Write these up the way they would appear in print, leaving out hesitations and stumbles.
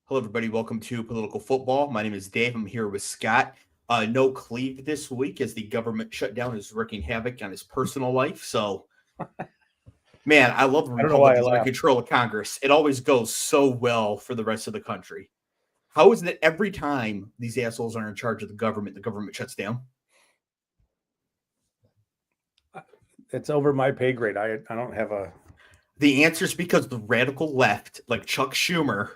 Hello, everybody. Welcome to Political Football. My name is Dave. I'm here with Scott. No Cleve this week as the government shutdown is wreaking havoc on his personal life. So, man, I love the I don't know why I Republicans are in laughed. control of Congress. It always goes so well for the rest of the country. How is it that every time these assholes are in charge of the government shuts down? It's over my pay grade. I don't have a. The answer is because the radical left, like Chuck Schumer,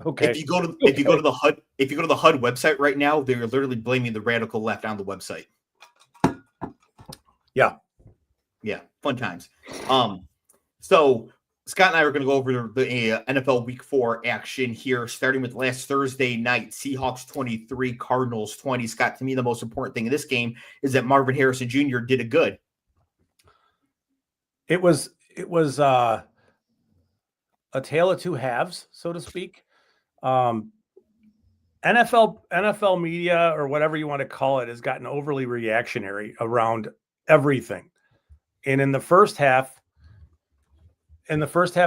Okay. If you go to the HUD website right now, they're literally blaming the radical left on the website. Yeah, fun times. So Scott and I are going to go over the NFL Week 4 action here, starting with last Thursday night. Seahawks 23, Cardinals 20. Scott, to me, the most important thing in this game is that Marvin Harrison Jr. did it good. It was a tale of two halves, so to speak. NFL media, or whatever you want to call it, has gotten overly reactionary around everything. And in the first half,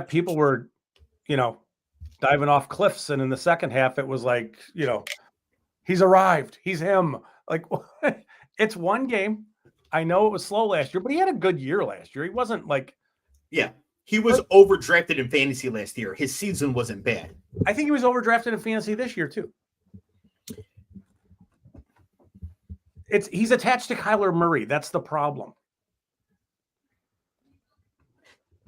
people were, diving off cliffs. And in the second half, it was like, he's arrived. He's him. Like, it's one game. I know it was slow last year, but he had a good year last year. He wasn't like... Yeah, he was overdrafted in fantasy last year. His season wasn't bad. I think he was overdrafted in fantasy this year, too. He's attached to Kyler Murray. That's the problem.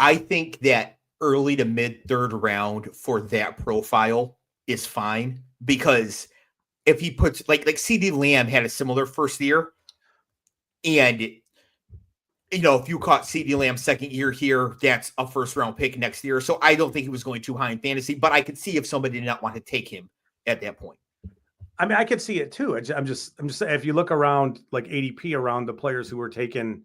I think that early to mid third round for that profile is fine, because if he puts like CD Lamb had a similar first year, and if you caught CD Lamb second year here, that's a first round pick next year. So I don't think he was going too high in fantasy, but I could see if somebody did not want to take him at that point. I mean, I could see it too. I'm just saying, if you look around like ADP around the players who were taken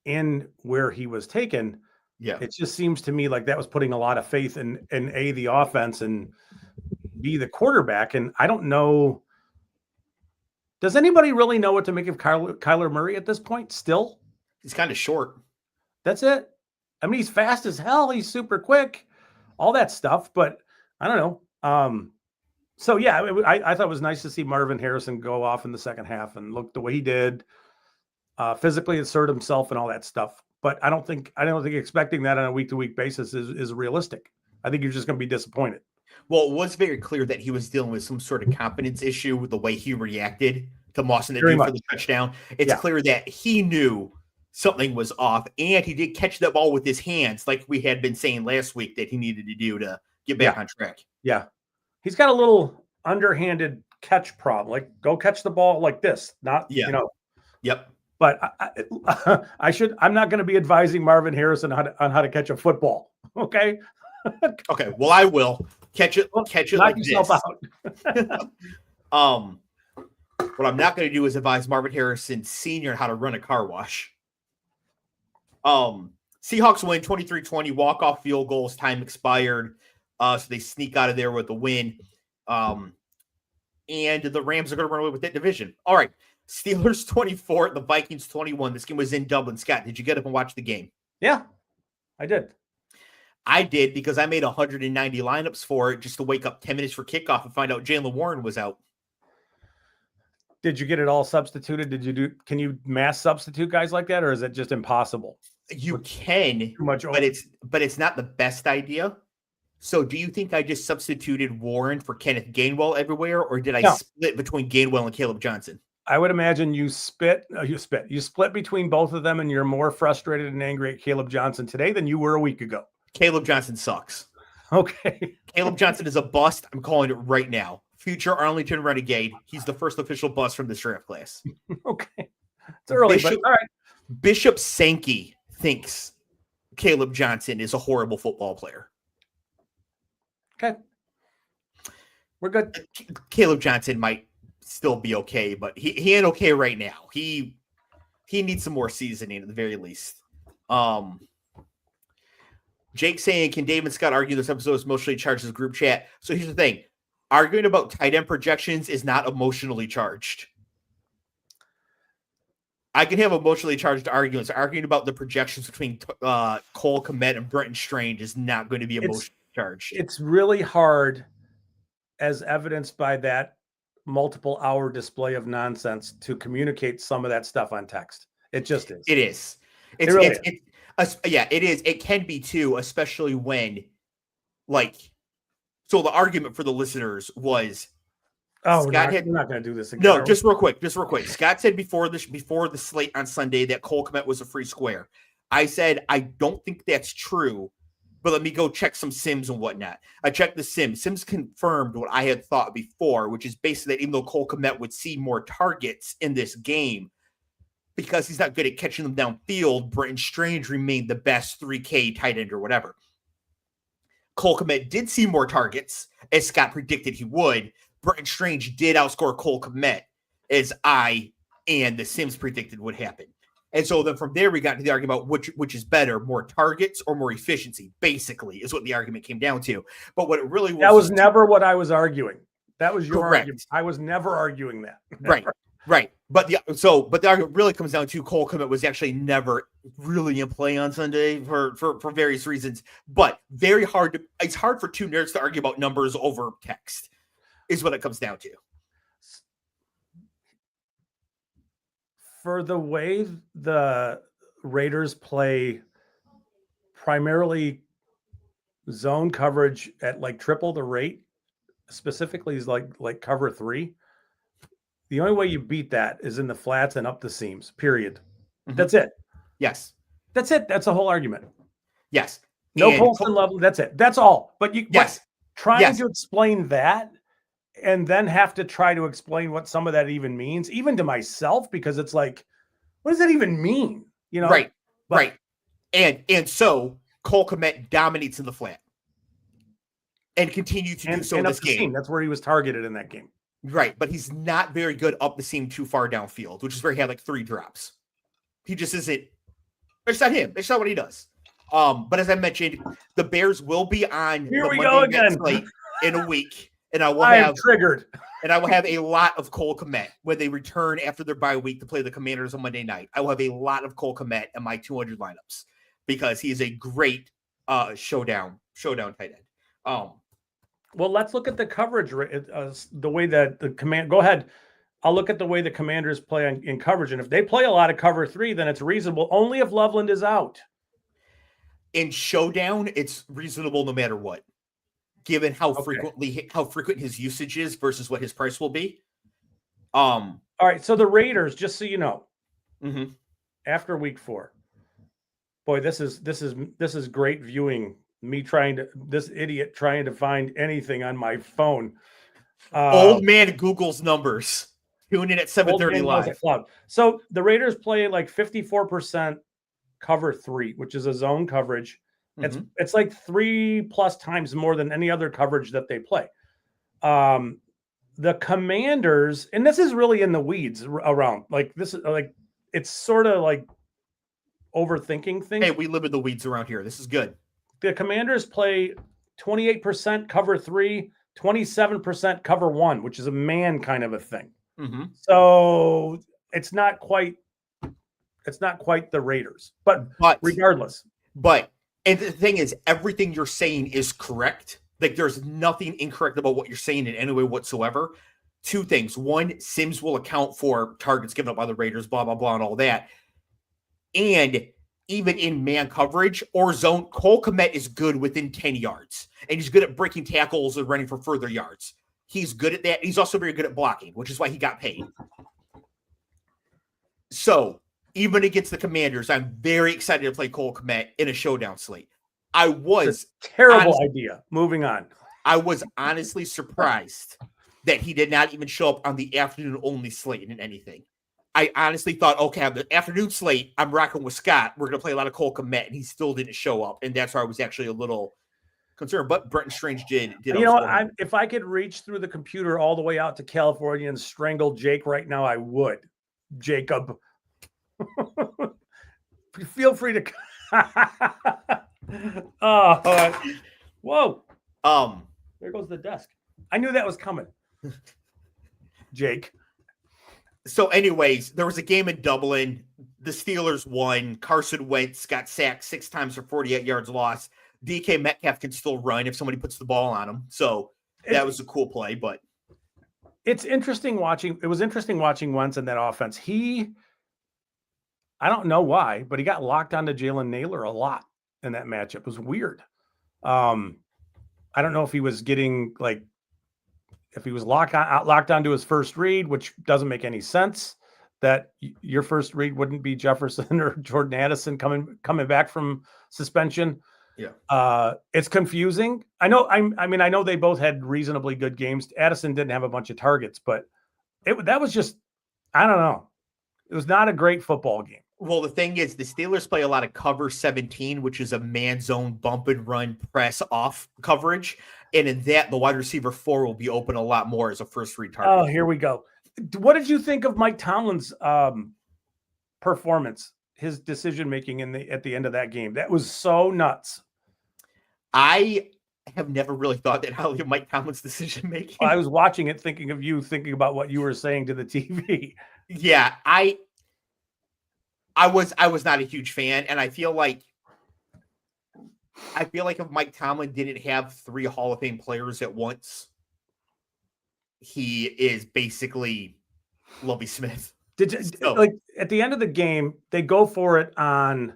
in where he was taken, it just seems to me like that was putting a lot of faith in A, the offense, and B, the quarterback. And I don't know. Does anybody really know what to make of Kyler Murray at this point still? He's kind of short. That's it. I mean, he's fast as hell. He's super quick, all that stuff. But I don't know. So, yeah, I thought it was nice to see Marvin Harrison go off in the second half and look the way he did, physically assert himself and all that stuff. But I don't think expecting that on a week-to-week basis is realistic. I think you're just going to be disappointed. Well, it was very clear that he was dealing with some sort of confidence issue with the way he reacted to Mawson for the touchdown. It's clear that he knew something was off, and he did catch that ball with his hands, like we had been saying last week that he needed to do to get back on track. Yeah. He's got a little underhanded catch problem. Like, go catch the ball like this, not, Yep. But I'm not going to be advising Marvin Harrison on how to catch a football. Okay. Okay. Well, I will catch it Knock like yourself this. Out. What I'm not going to do is advise Marvin Harrison Sr. how to run a car wash. Seahawks win 23-20, walk-off field goals, time expired. So they sneak out of there with a win. And the Rams are going to run away with that division. All right. Steelers 24, the Vikings 21. This game was in Dublin. Scott, did you get up and watch the game? Yeah, I did. I did, because I made 190 lineups for it just to wake up 10 minutes for kickoff and find out Jaylen Warren was out. Did you get it all substituted? Can you mass substitute guys like that, or is it just impossible? You can, but it's not the best idea. So do you think I just substituted Warren for Kenneth Gainwell everywhere, or did I split between Gainwell and Caleb Johnson? I would imagine you split between both of them, and you're more frustrated and angry at Caleb Johnson today than you were a week ago. Caleb Johnson sucks. Okay. Caleb Johnson is a bust. I'm calling it right now. Future Arlington Renegade. He's the first official bust from this draft class. Okay. It's early, but all right. Bishop Sankey thinks Caleb Johnson is a horrible football player. Okay. We're good. Caleb Johnson might still be okay, but he ain't okay right now. He needs some more seasoning at the very least. Jake saying, can Dave and Scott argue this episode is emotionally charged as a group chat? So here's the thing. Arguing about tight end projections is not emotionally charged. I can have emotionally charged arguments. Arguing about the projections between Cole Kmet and Brenton Strange is not going to be emotionally charged. It's really hard, as evidenced by that multiple hour display of nonsense, to communicate some of that stuff on text. It just is. It is. It really is. Yeah, it is. It can be too, especially when, like, so the argument for the listeners was, we're not going to do this again. No, just real quick. Scott said before the slate on Sunday that Cole Kmet was a free square. I said I don't think that's true, but let me go check some sims and whatnot. I checked the sims. Sims confirmed what I had thought before, which is basically that even though Cole Kmet would see more targets in this game, because he's not good at catching them downfield, Brenton Strange remained the best 3K tight end or whatever. Cole Kmet did see more targets, as Scott predicted he would. Brenton Strange did outscore Cole Kmet, as I and the Sims predicted would happen. And so then from there, we got into the argument about which is better, more targets or more efficiency, basically, is what the argument came down to. But what it really was... That was never what I was arguing. That was your correct. Argument. I was never arguing that. Right. But the argument really comes down to Cole Kmet was actually never really in play on Sunday for various reasons. But it's hard for two nerds to argue about numbers over text, is what it comes down to. For the way the Raiders play primarily zone coverage at like triple the rate, specifically is like cover 3. The only way you beat that is in the flats and up the seams, period. Mm-hmm. That's it. Yes. That's it. That's the whole argument. Yes. No Colston level. That's it. That's all. But trying to explain that and then have to try to explain what some of that even means, even to myself, because it's like, what does that even mean? You know? Right. Right. And so Cole Kmet dominates in the flat and continued to do so in this game. Seam. That's where he was targeted in that game. Right, but he's not very good up the seam too far downfield, which is where he had like 3 drops. He just isn't. It's not him. It's not what he does. But as I mentioned, the Bears will be on Here we go again in a week, and I am triggered. And I will have a lot of Cole Kmet when they return after their bye week to play the Commanders on Monday night. I will have a lot of Cole Kmet in my 200 lineups because he is a great showdown tight end. Well, let's look at the coverage, the way that the command. Go ahead. I'll look at the way the Commanders play in coverage, and if they play a lot of cover 3, then it's reasonable. Only if Loveland is out. In showdown, it's reasonable no matter what, given how frequent his usage is versus what his price will be. All right. So the Raiders, just so you know, after week 4, boy, this is great viewing. This idiot trying to find anything on my phone. Old man Google's numbers. Tune in at 7:30 live. So the Raiders play like 54% cover 3, which is a zone coverage. It's like 3+ times more than any other coverage that they play. The Commanders, and this is really in the weeds around. Like this is like it's sort of like overthinking things. Hey, we live in the weeds around here. This is good. The Commanders play 28% cover 3, 27% cover 1, which is a man kind of a thing. So it's not quite the Raiders, but regardless. And the thing is, everything you're saying is correct. Like there's nothing incorrect about what you're saying in any way whatsoever. 2 things. 1, Sims will account for targets given up by the Raiders, blah, blah, blah, and all that. And even in man coverage or zone, Cole Kmet is good within 10 yards. And he's good at breaking tackles and running for further yards. He's good at that. He's also very good at blocking, which is why he got paid. So even against the Commanders, I'm very excited to play Cole Kmet in a showdown slate. It's a terrible idea. Moving on. I was honestly surprised that he did not even show up on the afternoon only slate in anything. I honestly thought, okay, on the afternoon slate, I'm rocking with Scott. We're going to play a lot of Cole Kmet, and he still didn't show up. And that's where I was actually a little concerned. But Brenton Strange did. You know what? If I could reach through the computer all the way out to California and strangle Jake right now, I would. Jacob. Feel free to. Whoa. There goes the desk. I knew that was coming. Jake. So anyways, there was a game in Dublin the Steelers won. Carson Wentz got sacked 6 times for 48 yards lost. DK Metcalf can still run if somebody puts the ball on him. So that was a cool play, but it's interesting watching. It was interesting watching Wentz in that offense. I don't know why, but he got locked onto Jalen Naylor a lot in that matchup. It was weird. I don't know if he was getting if he was locked onto his first read, which doesn't make any sense. That your first read wouldn't be Jefferson or Jordan Addison coming back from suspension. Yeah. It's confusing. I know. I mean, I know they both had reasonably good games. Addison didn't have a bunch of targets, but that was just, I don't know. It was not a great football game. Well, the thing is, the Steelers play a lot of cover 17, which is a man zone bump and run press off coverage. And in that, the wide receiver 4 will be open a lot more as a first read target. Oh, here we go. What did you think of Mike Tomlin's performance, his decision-making at the end of that game? That was so nuts. I have never really thought that highly of Mike Tomlin's decision-making. I was watching it thinking of you, thinking about what you were saying to the TV. Yeah, I was not a huge fan, and I feel like if Mike Tomlin didn't have 3 Hall of Fame players at once, he is basically Lovie Smith. At the end of the game, they go for it on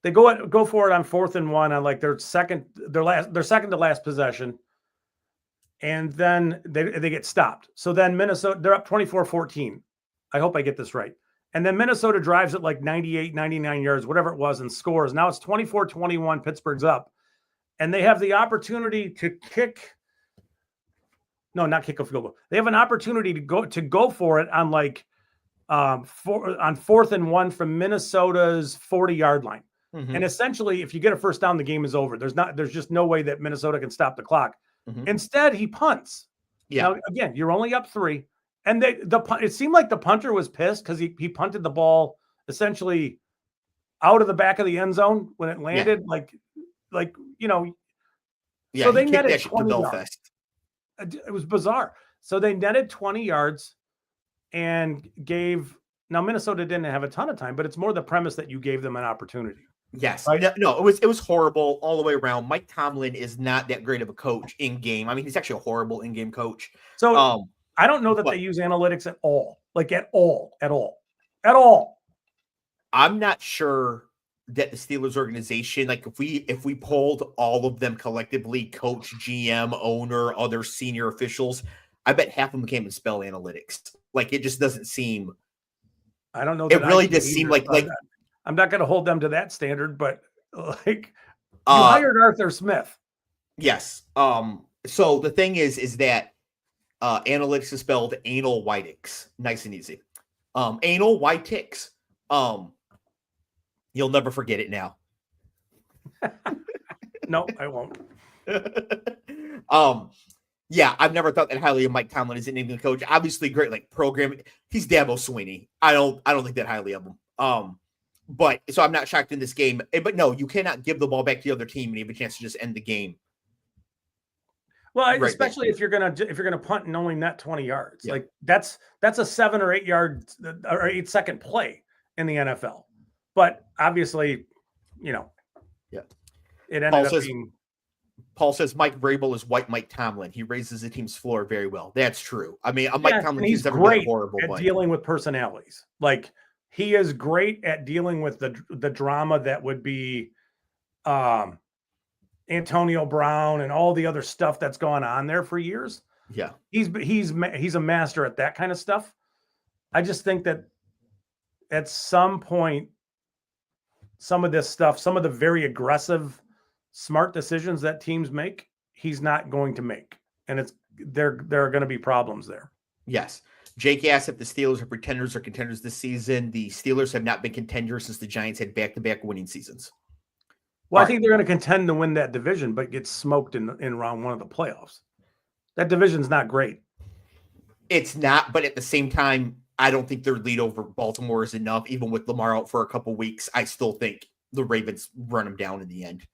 4th and 1 on their second to last possession, and then they get stopped. So then Minnesota, they're up 24-14. I hope I get this right. And then Minnesota drives it 98, 99 yards, whatever it was, and scores. Now it's 24-21. Pittsburgh's up, and they have the opportunity to kick. No, not kick a field goal. They have an opportunity to go for it on 4th and 1 from Minnesota's 40-yard line. Mm-hmm. And essentially, if you get a first down, the game is over. There's just no way that Minnesota can stop the clock. Mm-hmm. Instead, he punts. Yeah. Now, again, you're only up 3. And it seemed like the punter was pissed because he punted the ball essentially out of the back of the end zone when it landed. Yeah. So they netted 20 yards. It was bizarre. So they netted 20 yards and now Minnesota didn't have a ton of time, but it's more the premise that you gave them an opportunity. Yes. Right? No, it was horrible all the way around. Mike Tomlin is not that great of a coach in game. I mean, he's actually a horrible in-game coach. So I don't know that they use analytics at all. At all. I'm not sure that the Steelers organization, if we polled all of them collectively, coach, GM, owner, other senior officials, I bet half of them can't even spell analytics. It just doesn't seem. I don't know. It really does seem like I'm not going to hold them to that standard, but you hired Arthur Smith. Yes. So the thing is that analytics is spelled anal whitix. Nice and easy. Anal whitix. You'll never forget it now. No, I won't. Yeah, I've never thought that highly of Mike Tomlin as an England coach. Obviously, great programming. He's Dabo Swinney. I don't think that highly of him. But so I'm not shocked in this game. But no, you cannot give the ball back to the other team and you have a chance to just end the game. Well, especially if you're gonna punt and only net 20 yards, that's a 7 or 8 yard or 8 second play in the NFL. But obviously, it ended up being. Paul says Mike Vrabel is white Mike Tomlin. He raises the team's floor very well. That's true. I mean, Mike Tomlin, he's never great been horrible at dealing with personalities. He is great at dealing with the drama that would be Antonio Brown and all the other stuff that's gone on there for years. Yeah, he's a master at that kind of stuff. I just think that at some point, some of this stuff, some of the very aggressive, smart decisions that teams make, he's not going to make, and there are going to be problems there. Yes. Jake asked if the Steelers are pretenders or contenders this season. The Steelers have not been contenders since the Giants had back-to-back winning seasons. Well, I think they're going to contend to win that division, but get smoked in round 1 of the playoffs. That division's not great. It's not, but at the same time, I don't think their lead over Baltimore is enough. Even with Lamar out for a couple weeks, I still think the Ravens run them down in the end.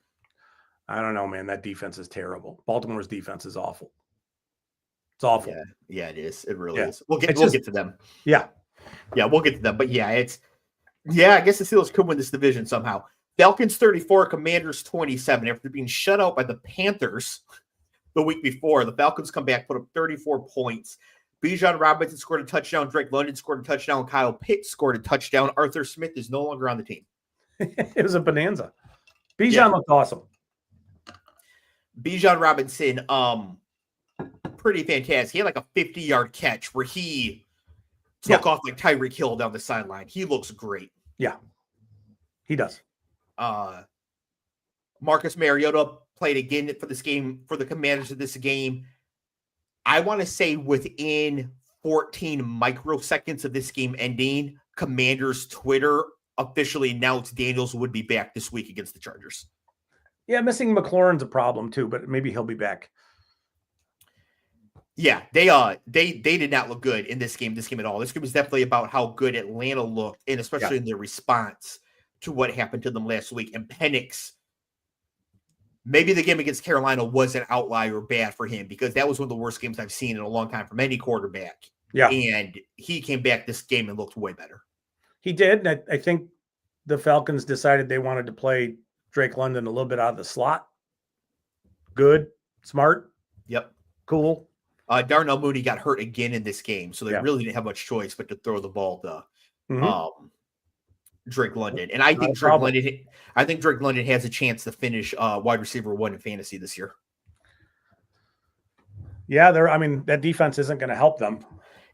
I don't know, man. That defense is terrible. Baltimore's defense is awful. It's awful. Yeah, it is. It really is. We'll get to them. Yeah. Yeah, we'll get to them. But yeah, Yeah, I guess the Steelers could win this division somehow. Falcons 34, Commanders 27. After being shut out by the Panthers the week before, the Falcons come back, put up 34 points. Bijan Robinson scored a touchdown. Drake London scored a touchdown. Kyle Pitts scored a touchdown. Arthur Smith is no longer on the team. It was a bonanza. Bijan looked awesome. Bijan Robinson, pretty fantastic. He had like a 50-yard catch where he took off like Tyreek Hill down the sideline. He looks great. Yeah, he does. Marcus Mariota played again for this game, for the Commanders of this game. I want to say within 14 microseconds of this game ending, Commanders Twitter officially announced Daniels would be back this week against the Chargers. Yeah, missing McLaurin's a problem too, but maybe he'll be back. Yeah, they did not look good in this game at all. This game was definitely about how good Atlanta looked, and especially in their response to what happened to them last week. And Penix, maybe the game against Carolina was an outlier bad for him, because that was one of the worst games I've seen in a long time from any quarterback. Yeah. And he came back this game and looked way better. He did. And I think the Falcons decided they wanted to play Drake London a little bit out of the slot. Good, smart. Yep. Cool. Darnell Mooney got hurt again in this game, so they really didn't have much choice but to throw the ball to Drake London. And I think Drake London has a chance to finish wide receiver 1 in fantasy this year. Yeah, that defense isn't going to help them.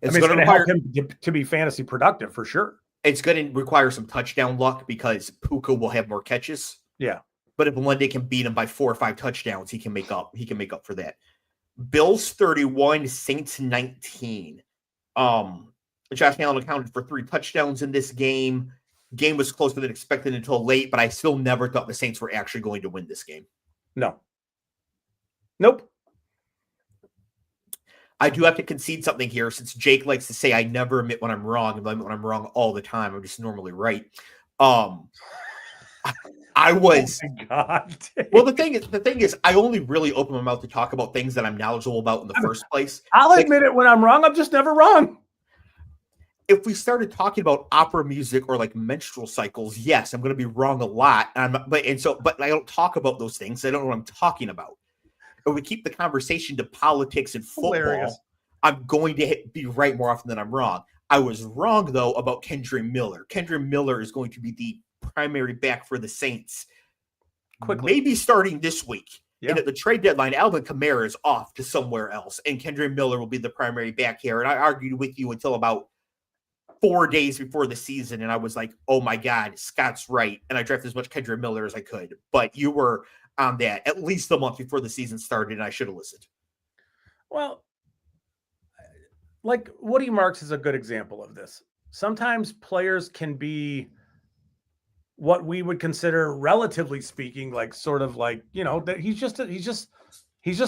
It's going to help him to be fantasy productive for sure. It's going to require some touchdown luck, because Puka will have more catches. Yeah. But if London can beat him by 4 or 5 touchdowns, he can make up for that. Bills 31, Saints 19. Josh Allen accounted for 3 touchdowns in this game. Game was closer than expected until late, but I still never thought the Saints were actually going to win this game. No. Nope. I do have to concede something here, since Jake likes to say I never admit when I'm wrong, and I admit when I'm wrong all the time. I'm just normally right. I was. Oh my God. Well, the thing is, I only really open my mouth to talk about things that I'm knowledgeable about in the first place. I'll admit it when I'm wrong. I'm just never wrong. If we started talking about opera music or like menstrual cycles, yes, I'm going to be wrong a lot. But I don't talk about those things. I don't know what I'm talking about. If we keep the conversation to politics and football, Hilarious. I'm going to be right more often than I'm wrong. I was wrong, though, about Kendre Miller. Kendre Miller is going to be the primary back for the Saints. Quickly. Maybe starting this week. Yeah. And at the trade deadline, Alvin Kamara is off to somewhere else, and Kendre Miller will be the primary back here. And I argued with you until about 4 days before the season, and I was like, oh my God, Scott's right. And I drafted as much Kendre Miller as I could. But you were on that at least a month before the season started, and I should have listened. Well, like Woody Marks is a good example of this. Sometimes players can be what we would consider, relatively speaking, like sort of like, that he's just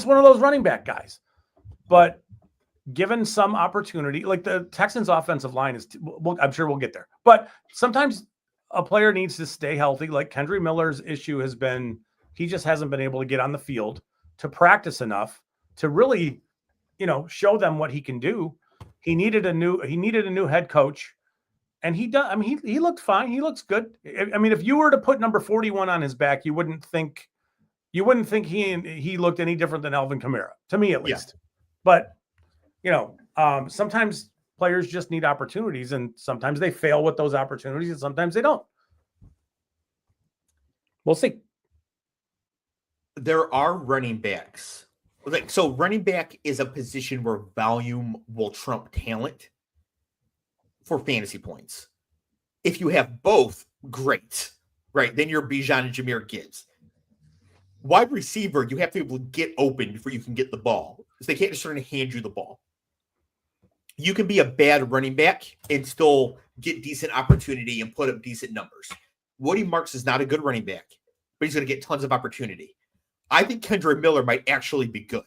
one of those running back guys. But given some opportunity, like the Texans offensive line is, I'm sure we'll get there, but sometimes a player needs to stay healthy. Like Kendre Miller's issue has been, he just hasn't been able to get on the field to practice enough to really, show them what he can do. He needed a new head coach, and he does. I mean, he looked fine. He looks good. I mean, if you were to put number 41 on his back, you wouldn't think he looked any different than Alvin Kamara, to me at least. But sometimes players just need opportunities, and sometimes they fail with those opportunities, and sometimes they don't. We'll see. There are running backs. So running back is a position where volume will trump talent for fantasy points. If you have both, great, right? Then you're Bijan and Jahmyr Gibbs. Wide receiver, you have to be able to get open before you can get the ball, because they can't just try to hand you the ball. You can be a bad running back and still get decent opportunity and put up decent numbers. Woody Marks is not a good running back, but he's going to get tons of opportunity. I think Kendre Miller might actually be good.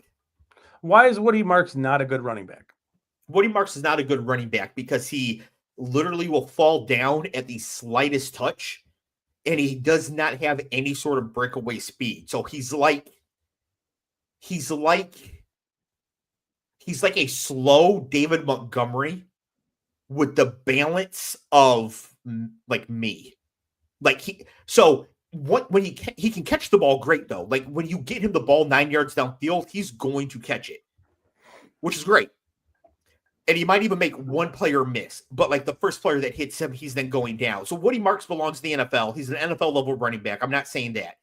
Why is Woody Marks not a good running back? Woody Marks is not a good running back because he literally will fall down at the slightest touch, and he does not have any sort of breakaway speed. So he's like a slow David Montgomery with the balance of like me. Like when he can catch the ball great though. Like when you get him the ball 9 yards downfield, he's going to catch it, which is great. And he might even make one player miss, but like the first player that hits him, he's then going down. So Woody Marks belongs to the NFL. He's an NFL level running back. I'm not saying that.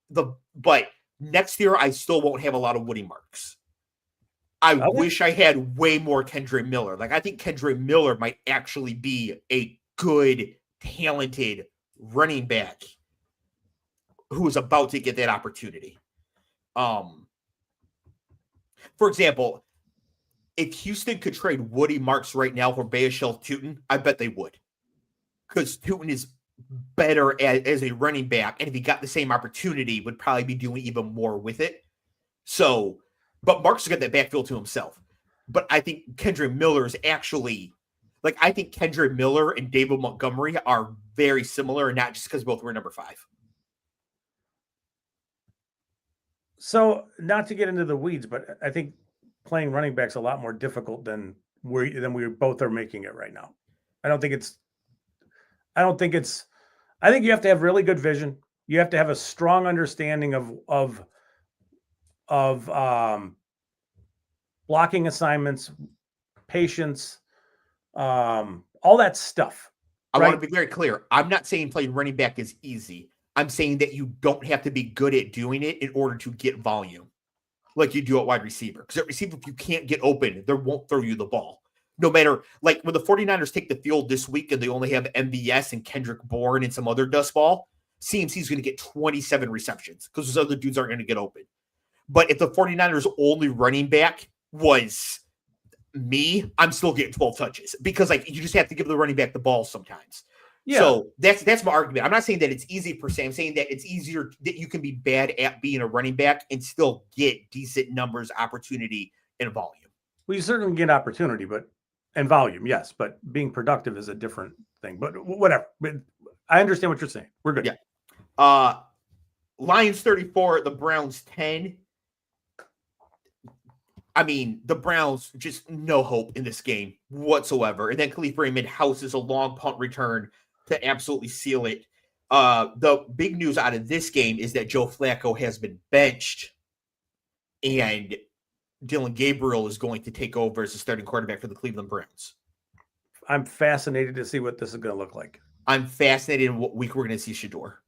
But next year I still won't have a lot of Woody Marks. I wish I had way more Kendre Miller. Like I think Kendre Miller might actually be a good, talented running back who is about to get that opportunity. For example, if Houston could trade Woody Marks right now for Bayashel Tootin, I bet they would. Because Tootin is better as a running back, and if he got the same opportunity, would probably be doing even more with it. So, but Marks has got that backfield to himself. But I think Kendre Miller is actually, like, I think Kendre Miller and David Montgomery are very similar, and not just because both were number 5. So, not to get into the weeds, but I think playing running back's a lot more difficult than we both are making it right now. I think you have to have really good vision. You have to have a strong understanding of blocking assignments, patience, all that stuff. I want to be very clear. I'm not saying playing running back is easy. I'm saying that you don't have to be good at doing it in order to get volume like you do at wide receiver. Because at receiver, if you can't get open, they won't throw you the ball. No matter, like when the 49ers take the field this week and they only have MVS and Kendrick Bourne and some other dust ball, CMC's going to get 27 receptions because those other dudes aren't going to get open. But if the 49ers only running back was me, I'm still getting 12 touches because like you just have to give the running back the ball sometimes. Yeah. So that's my argument. I'm not saying that it's easy per se. I'm saying that it's easier that you can be bad at being a running back and still get decent numbers, opportunity, and volume. Well, you certainly get opportunity, and volume, yes, but being productive is a different thing. But whatever. But I understand what you're saying. We're good. Yeah. Lions 34, the Browns 10. I mean, the Browns just no hope in this game whatsoever. And then Khalif Raymond houses a long punt return to absolutely seal it. The big news out of this game is that Joe Flacco has been benched and Dylan Gabriel is going to take over as the starting quarterback for the Cleveland Browns. I'm fascinated to see what this is going to look like. I'm fascinated in what week we're going to see Shador.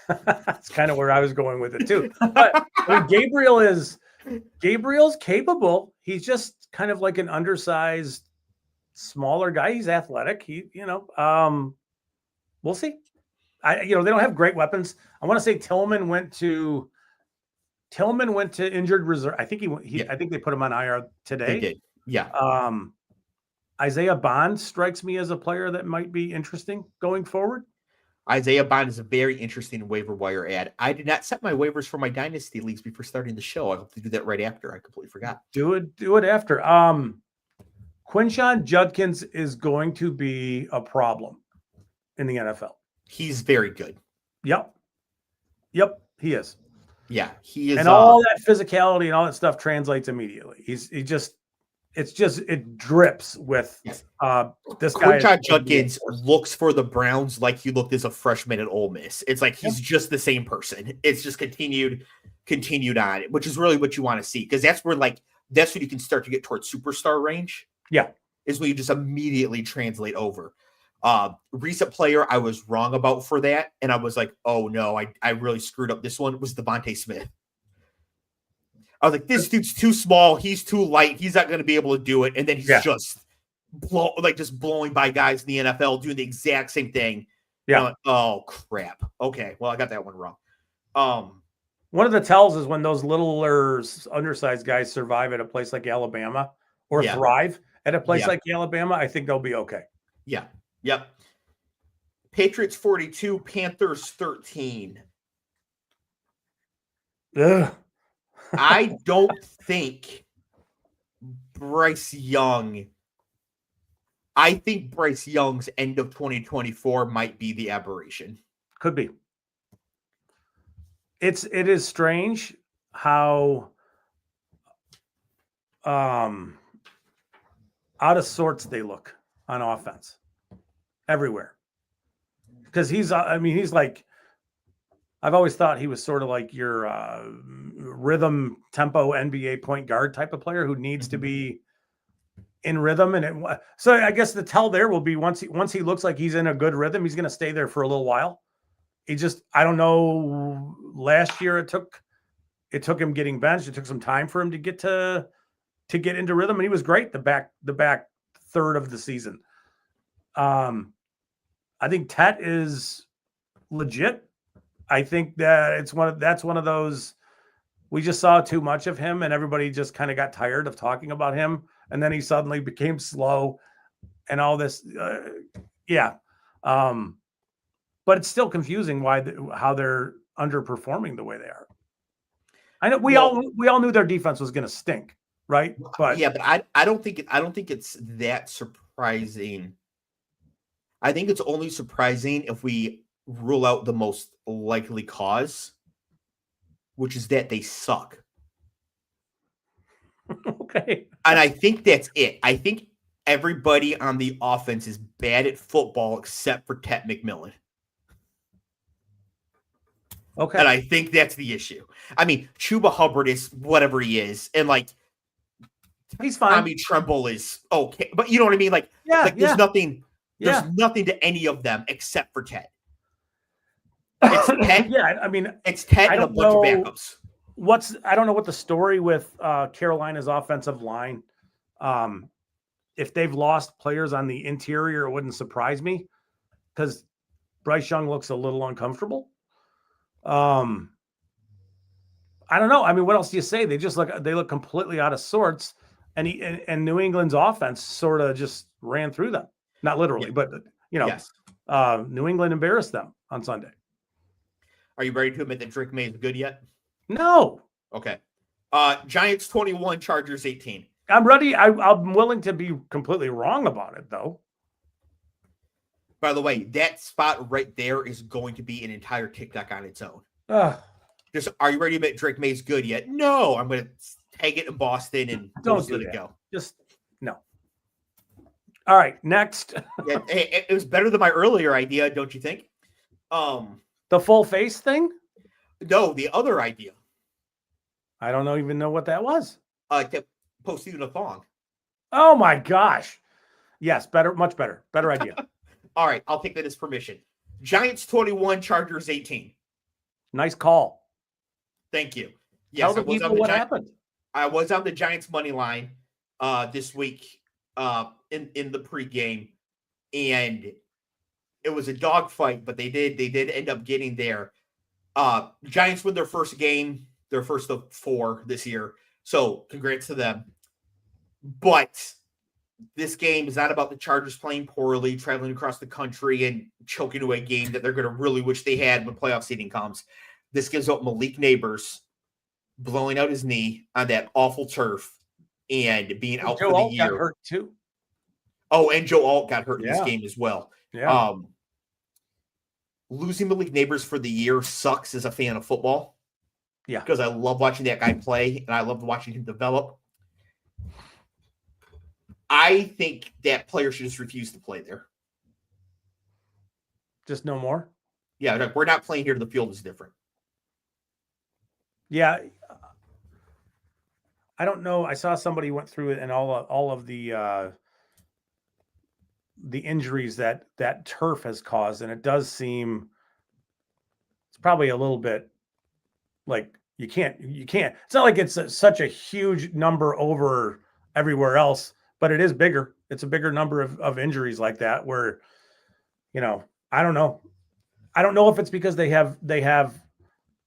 That's kind of where I was going with it too. But I mean, Gabriel's capable. He's just kind of like an undersized, smaller guy. He's athletic. We'll see. They don't have great weapons. I want to say Tillman went to injured reserve. I think I think they put him on IR today. They did. Yeah. Isaiah Bond strikes me as a player that might be interesting going forward. Isaiah Bond is a very interesting waiver wire ad. I did not set my waivers for my dynasty leagues before starting the show. I hope to do that right after. I completely forgot. Do it after. Quinshon Judkins is going to be a problem in the NFL. He's very good. Yep, he is. Yeah, he is. And all that physicality and all that stuff translates immediately. It drips with this guy. Quinshon Judkins looks for the Browns like he looked as a freshman at Ole Miss. It's like he's just the same person. It's just continued on, which is really what you want to see because that's when you can start to get towards superstar range. Yeah, is when you just immediately translate over. Recent player I was wrong about for that, and I was like, oh no, I really screwed up. This one was Devontae Smith. I was like, this dude's too small. He's too light. He's not going to be able to do it. And then he's just blowing by guys in the NFL doing the exact same thing. Yeah. Like, oh crap. Okay. Well, I got that one wrong. One of the tells is when those littler, undersized guys survive at a place like Alabama or thrive at a place like Alabama. I think they'll be okay. Yeah. Yep. Patriots 42, Panthers 13. Ugh. I don't think Bryce Young's end of 2024 might be the aberration. Could be. It is strange how out of sorts they look on offense. everywhere. Because he's like, I've always thought he was sort of like your rhythm tempo NBA point guard type of player who needs to be in rhythm. And so I guess the tell there will be once he looks like he's in a good rhythm, he's going to stay there for a little while. I don't know. Last year it took him getting benched. It took some time for him to get into rhythm, and he was great the back third of the season. I think Tet is legit. I think that that's one of those, we just saw too much of him and everybody just kind of got tired of talking about him. And then he suddenly became slow and all this. But it's still confusing how they're underperforming the way they are. I know we all knew their defense was going to stink, right? But I don't think it's that surprising. I think it's only surprising if we rule out the most likely cause, which is that they suck. Okay. And I think that's it. I think everybody on the offense is bad at football except for Tet McMillan. Okay. And I think that's the issue. I mean, Chuba Hubbard is whatever he is. And like, he's fine. Tommy Tremble is okay. But you know what I mean? There's nothing to any of them except for Ted. It's Ted. It's Ted and a bunch of backups. I don't know what the story with Carolina's offensive line. If they've lost players on the interior, it wouldn't surprise me because Bryce Young looks a little uncomfortable. I don't know. I mean, what else do you say? They look completely out of sorts, and New England's offense sort of just ran through them. Not literally, but yes. New England embarrassed them on Sunday. Are you ready to admit that Drake May is good yet? No. Okay. Giants 21, Chargers 18. I'm ready. I'm willing to be completely wrong about it, though. By the way, that spot right there is going to be an entire TikTok on its own. Are you ready to admit Drake May's good yet? No. I'm going to tag it in Boston and don't let it go. Just no. All right, next. It was better than my earlier idea, don't you think? The full face thing? No, the other idea. I don't even know what that was. To post you in a thong. Oh my gosh. Yes, much better. Better idea. All right, I'll take that as permission. Giants 21, Chargers 18. Nice call. Thank you. Yes, tell the people what happened. I was on the Giants money line this week in the pregame, and it was a dogfight, but they did end up getting there. Giants win their first game, their first of 4 this year. So congrats to them. But this game is not about the Chargers playing poorly, traveling across the country and choking away a game that they're going to really wish they had when playoff seeding comes. This gives up Malik Neighbors blowing out his knee on that awful turf and being out for the year. Got hurt too. Oh, and Joe Alt got hurt in this game as well. Yeah. Losing Malik Neighbors for the year sucks as a fan of football. Yeah. Because I love watching that guy play and I loved watching him develop. I think that player should just refuse to play there. Just no more? Yeah, we're not playing here. The field is different. Yeah. I don't know. I saw somebody went through it and all of the injuries that turf has caused, and it does seem it's probably a little bit like you can't. It's not like it's such a huge number over everywhere else, but it is bigger. It's a bigger number of injuries like that where, I don't know. I don't know if it's because they have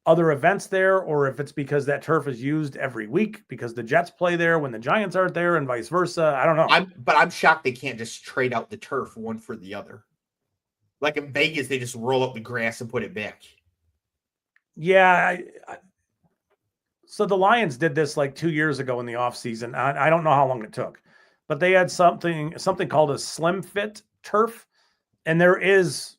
other events there, or if it's because that turf is used every week because the Jets play there when the Giants aren't there and vice versa. I don't know. I'm shocked they can't just trade out the turf one for the other. Like in Vegas, they just roll up the grass and put it back. Yeah. So the Lions did this like 2 years ago in the offseason. I don't know how long it took, but they had something called a slim fit turf. And there is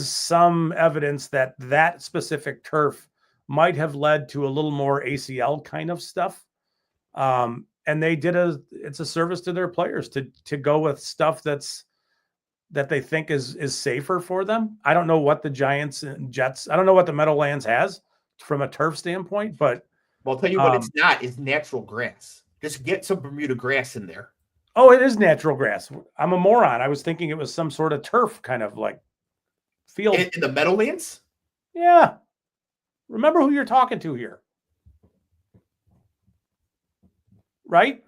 some evidence that specific turf might have led to a little more ACL kind of stuff. And they did it's a service to their players to go with stuff that's that they think is safer for them. I don't know what the Giants and Jets, I don't know what the Meadowlands has from a turf standpoint, but Well, I'll tell you what it's not is natural grass. Just get some Bermuda grass in there. oh, it is natural grass. I'm a moron. I was thinking it was some sort of turf kind of like field. In the Meadowlands? Yeah. Remember who you're talking to here. Right?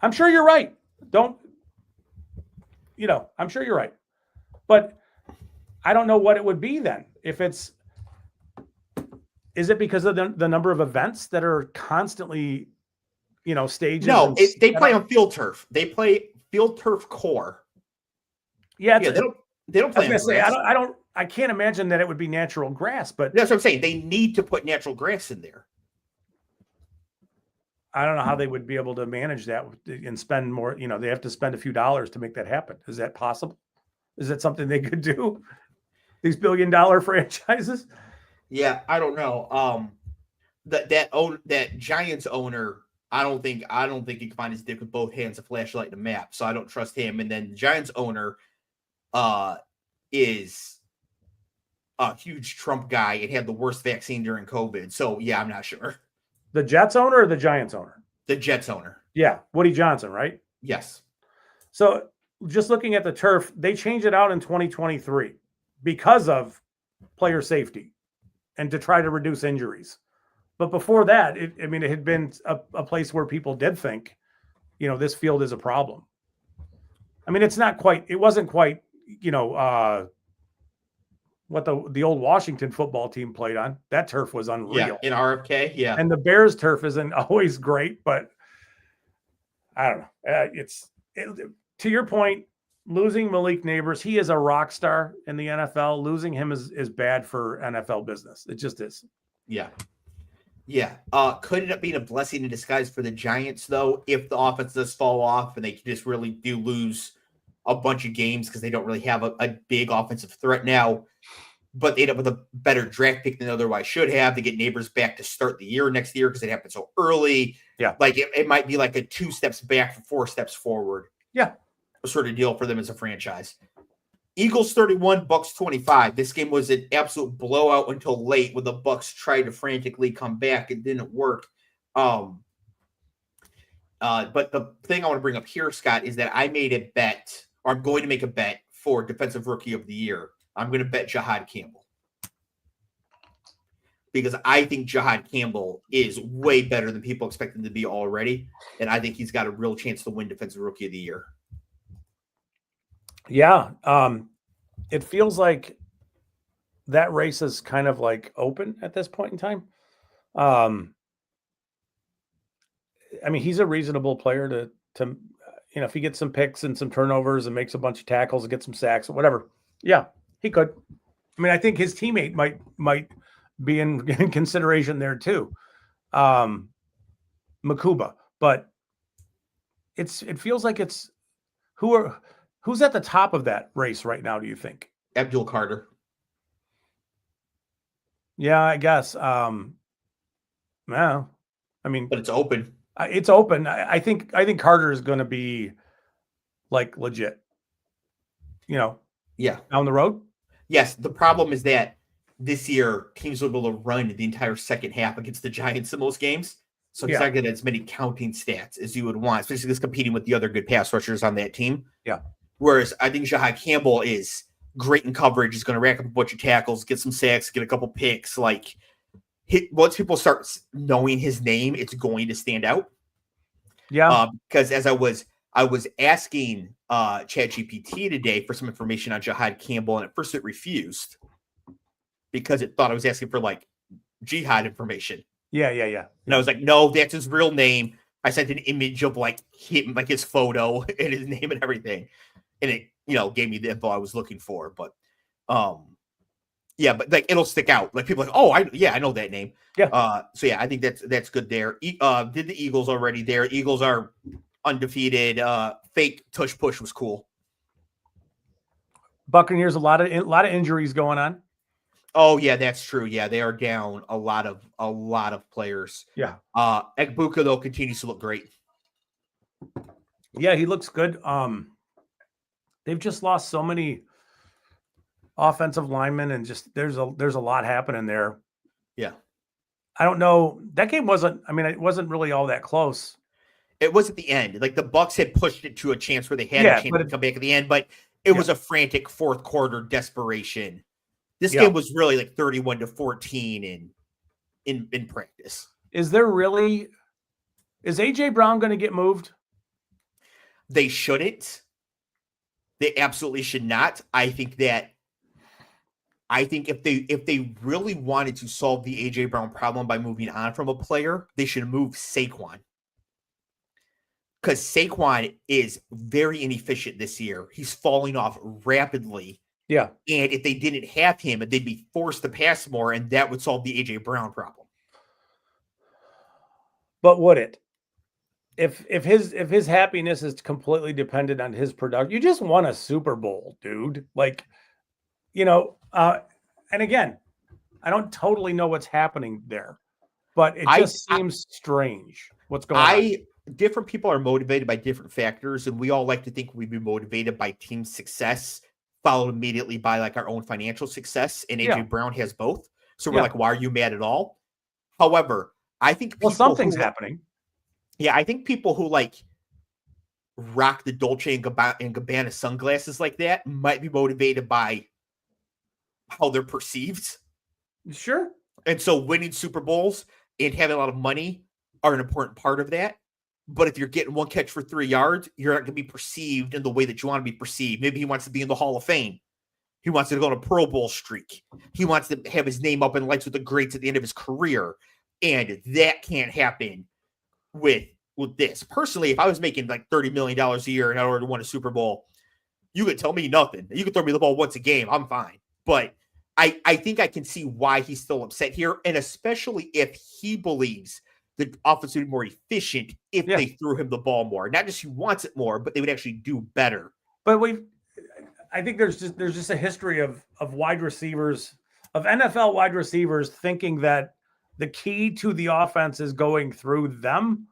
I'm sure you're right. I'm sure you're right. But I don't know what it would be then. Is it because of the number of events that are constantly, stages? No, they play on field turf. They play field turf core. Yeah, they don't play on grass. Say, I can't imagine that it would be natural grass, but that's what I'm saying. They need to put natural grass in there. I don't know how they would be able to manage that and spend more. They have to spend a few dollars to make that happen. Is that possible? Is that something they could do? These billion-dollar franchises? Yeah, I don't know. That Giants owner, I don't think he can find his dick with both hands, a flashlight, and a map. So I don't trust him. And then the Giants owner, is a huge Trump guy and had the worst vaccine during COVID. So yeah, I'm not sure. The Jets owner or the Giants owner? The Jets owner. Yeah, Woody Johnson, right? Yes. So just looking at the turf, they changed it out in 2023 because of player safety and to try to reduce injuries. But before that, it had been a place where people did think, this field is a problem. I mean, it wasn't quite, what the old Washington football team played on. That turf was unreal. Yeah, in RFK, yeah. And the Bears turf isn't always great, but I don't know. To your point, losing Malik Neighbors, he is a rock star in the NFL. Losing him is bad for NFL business. It just is. Yeah. Yeah. Could end up being a blessing in disguise for the Giants, though, if the offense does fall off and they just really do lose a bunch of games because they don't really have a big offensive threat now. But they end up with a better draft pick than they otherwise should have. They get Neighbors back to start the year next year because it happened so early. Yeah. Like it might be like a 2 steps back, 4 steps forward. Yeah. Sort of deal for them as a franchise. Eagles 31, Bucks 25. This game was an absolute blowout until late when the Bucks tried to frantically come back. It didn't work. But the thing I want to bring up here, Scott, is that I made a bet, or I'm going to make a bet for Defensive Rookie of the Year. I'm going to bet Jahad Campbell. Because I think Jahad Campbell is way better than people expect him to be already. And I think he's got a real chance to win Defensive Rookie of the Year. Yeah. It feels like that race is kind of like open at this point in time. He's a reasonable player to if he gets some picks and some turnovers and makes a bunch of tackles and gets some sacks or whatever. Yeah, he could. I think his teammate might be in consideration there too. Makuba, but it feels like it's who's at the top of that race right now, do you think? Abdul Carter. Yeah, I guess. Well, but it's open. It's open. I think Carter is going to be like legit. Yeah. Down the road. Yes. The problem is that this year teams will be able to run the entire second half against the Giants in most games. So he's not getting as many counting stats as you would want, especially because competing with the other good pass rushers on that team. Yeah. Whereas I think Jahad Campbell is great in coverage. He's going to rack up a bunch of tackles, get some sacks, get a couple picks. Once people start knowing his name, it's going to stand out. Yeah. Because as I was asking ChatGPT today for some information on Jahad Campbell, and at first it refused because it thought I was asking for jihad information. Yeah. And I was like, no, that's his real name. I sent an image of him, his photo and his name and everything. And it, gave me the info I was looking for. But but it'll stick out. People are like, oh, I know that name. Yeah. So yeah, I think that's good there. Did the Eagles already there? Eagles are undefeated. Fake tush push was cool. Buccaneers, a lot of injuries going on. Oh yeah, that's true. Yeah, they are down a lot of players. Yeah. Egbuka though continues to look great. Yeah, he looks good. they've just lost so many offensive linemen, and just there's a lot happening there. Yeah. I don't know. That game wasn't, I mean, it wasn't really all that close. It was at the end. Like the Bucs had pushed it to a chance where they had a chance to come back at the end, but it was a frantic fourth quarter desperation. This game was really like 31-14 in practice. Is AJ Brown going to get moved? They shouldn't. They absolutely should not. I think if they really wanted to solve the AJ Brown problem by moving on from a player, they should move Saquon. Because Saquon is very inefficient this year. He's falling off rapidly. Yeah. And if they didn't have him, they'd be forced to pass more, and that would solve the AJ Brown problem. But would it? If his happiness is completely dependent on his production, you just won a Super Bowl, dude. Like, and again, I don't totally know what's happening there, but it just seems strange what's going on. Different people are motivated by different factors, and we all like to think we'd be motivated by team success, followed immediately by like our own financial success. And AJ Brown has both. So we're like, why are you mad at all? However, I think something's happening. Yeah, I think people who like rock the Dolce and Gabbana sunglasses like that might be motivated by how they're perceived. Sure. And so winning Super Bowls and having a lot of money are an important part of that. But if you're getting one catch for 3 yards, you're not going to be perceived in the way that you want to be perceived. Maybe he wants to be in the Hall of Fame. He wants to go on a Pro Bowl streak. He wants to have his name up in lights with the greats at the end of his career. And that can't happen with this. Personally, if I was making like $30 million a year in order to win a Super Bowl, you could tell me nothing. You could throw me the ball once a game. I'm fine. But I think I can see why he's still upset here. And especially if he believes the offense would be more efficient if they threw him the ball more. Not just he wants it more, but they would actually do better. But I think there's just a history of wide receivers, of NFL wide receivers thinking that the key to the offense is going through them,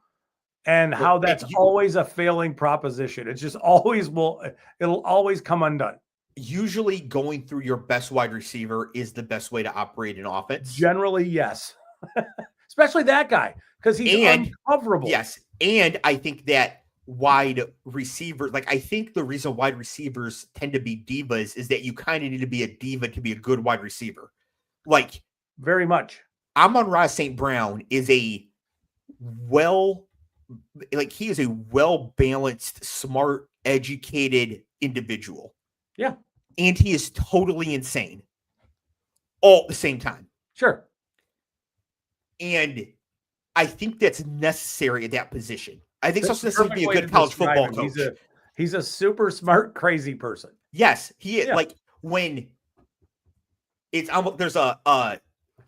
and how that's always a failing proposition. It's just it'll always come undone. Usually going through your best wide receiver is the best way to operate an offense. Generally, yes. Especially that guy, because he's uncoverable. Yes. And I think that wide receivers, like I think the reason wide receivers tend to be divas is that you kind of need to be a diva to be a good wide receiver. Like very much. Amon-Ra St. Brown is he is a well-balanced, smart, educated individual. Yeah. And he is totally insane all at the same time. Sure. And I think that's necessary at that position. I think it's also necessary to be a good college football coach. He's a super smart, crazy person. Yes, he is. Yeah. Like when it's almost, there's a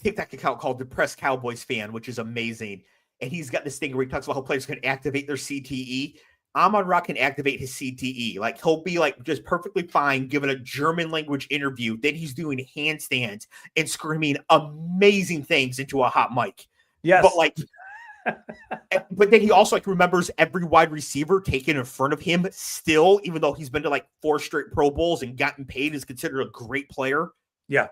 TikTok account called Depressed Cowboys Fan, which is amazing. And he's got this thing where he talks about how players can activate their CTE. Amon-Ra can activate his CTE. Like he'll be like just perfectly fine giving a German language interview. Then he's doing handstands and screaming amazing things into a hot mic. Yes. But like, but then he also like remembers every wide receiver taken in front of him still, even though he's been to like 4 straight Pro Bowls and gotten paid, is considered a great player. Yeah.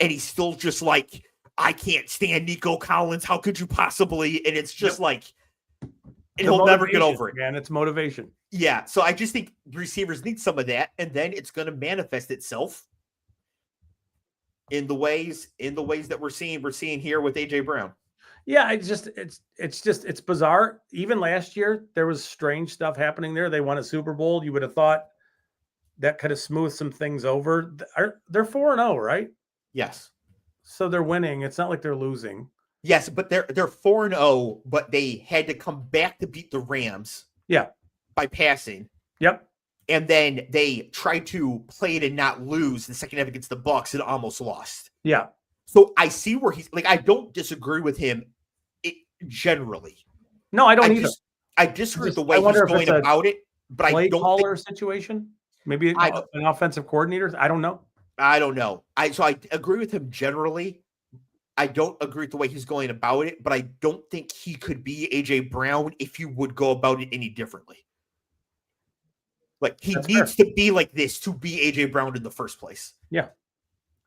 And he's still just like, I can't stand Nico Collins. How could you possibly? And it's just like, and he'll never get over it. Man, it's motivation. Yeah. So I just think receivers need some of that, and then it's going to manifest itself in the ways that we're seeing here with AJ Brown. Yeah, it's bizarre. Even last year, there was strange stuff happening there. They won a Super Bowl. You would have thought that could have smoothed some things over. They're 4-0, right? Yes. So they're winning. It's not like they're losing. Yes, but they're 4-0, but they had to come back to beat the Rams. Yeah. By passing. Yep. And then they tried to play it and not lose the second half against the Bucs and almost lost. Yeah. So I see where he's like, I don't disagree with him generally. No, I don't either. I disagree with the way he's going about it, but I don't caller situation. Maybe an offensive coordinator. I don't know. I agree with him generally. I don't agree with the way he's going about it, but I don't think he could be AJ Brown if you would go about it any differently. Like, he That's needs fair. to be like this to be A.J. Brown in the first place. Yeah.